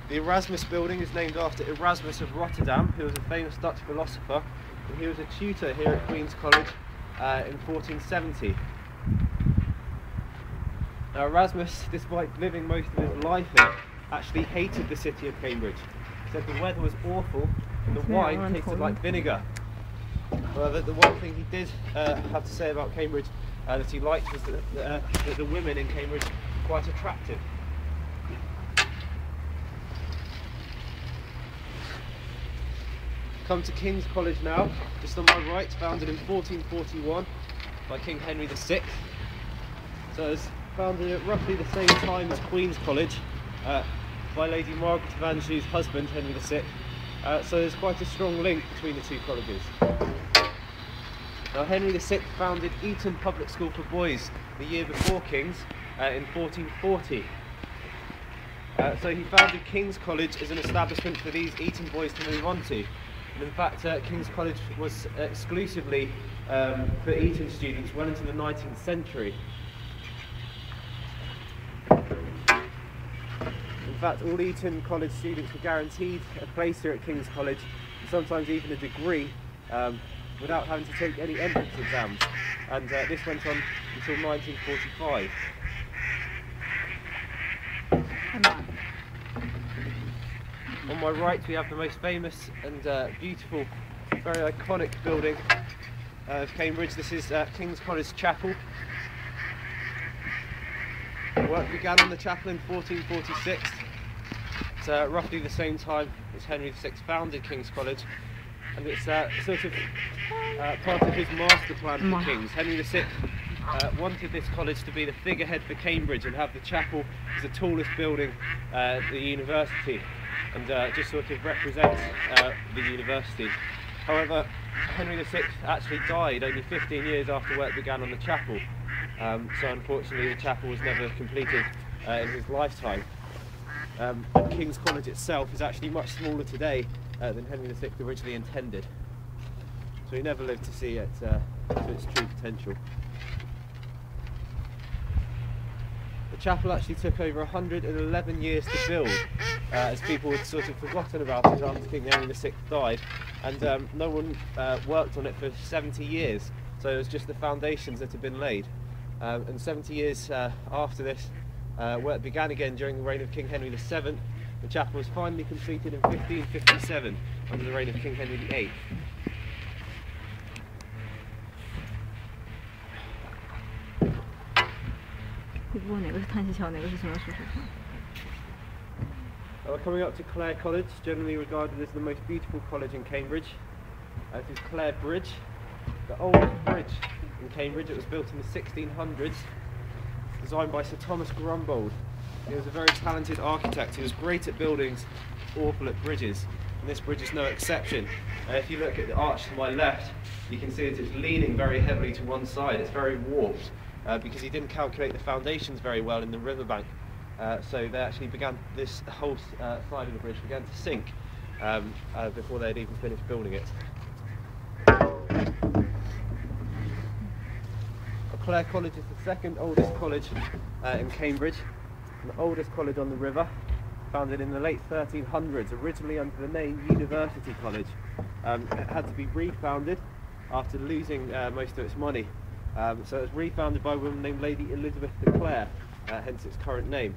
The Erasmus building is named after Erasmus of Rotterdam, who was a famous Dutch philosopher, and he was a tutor here at Queen's College in 1470. Now Erasmus, despite living most of his life here, actually hated the city of Cambridge. He said the weather was awful and the wine tasted like vinegar. However, the one thing he did have to say about Cambridge that he liked was that the women in Cambridge were quite attractive. Come to King's College now, just on my right, founded in 1441 by King Henry VI. So it's founded at roughly the same time as Queen's College by Lady Margaret of Anjou's husband, Henry VI. So there's quite a strong link between the two colleges. Now Henry VI founded Eton Public School for Boys the year before King's in 1440. So he founded King's College as an establishment for these Eton boys to move on to. And in fact, King's College was exclusively for Eton students well into the 19th century. In fact, all Eton College students were guaranteed a place here at King's College, and sometimes even a degree, without having to take any entrance exams. And this went on until 1945. On my right we have the most famous and beautiful, very iconic building of Cambridge. This is King's College Chapel. Work began on the chapel in 1446. It's roughly the same time as Henry VI founded King's College, and it's sort of part of his master plan for King's. Henry VI wanted this college to be the figurehead for Cambridge and have the chapel as the tallest building at the university, and just sort of represent the university. However, Henry VI actually died only 15 years after work began on the chapel, so unfortunately the chapel was never completed in his lifetime. And King's College itself is actually much smaller today than Henry VI originally intended, so he never lived to see it to its true potential. The chapel actually took over 111 years to build, as people had sort of forgotten about it after King Henry VI died, and no one worked on it for 70 years, so it was just the foundations that had been laid. And 70 years after this, work began again during the reign of King Henry VII. The chapel was finally completed in 1557 under the reign of King Henry VIII. We're coming up to Clare College, generally regarded as the most beautiful college in Cambridge. This is Clare Bridge, the oldest bridge in Cambridge. It was built in the 1600s, designed by Sir Thomas Grumbold. He was a very talented architect. He was great at buildings, awful at bridges, and this bridge is no exception. If you look at the arch to my left, you can see that it's leaning very heavily to one side. It's very warped because he didn't calculate the foundations very well in the riverbank. So they actually began, this whole side of the bridge began to sink before they'd even finished building it. Clare College is the second oldest college in Cambridge, and the oldest college on the river, founded in the late 1300s, originally under the name University College. It had to be refounded after losing most of its money, so it was refounded by a woman named Lady Elizabeth de Clare, hence its current name.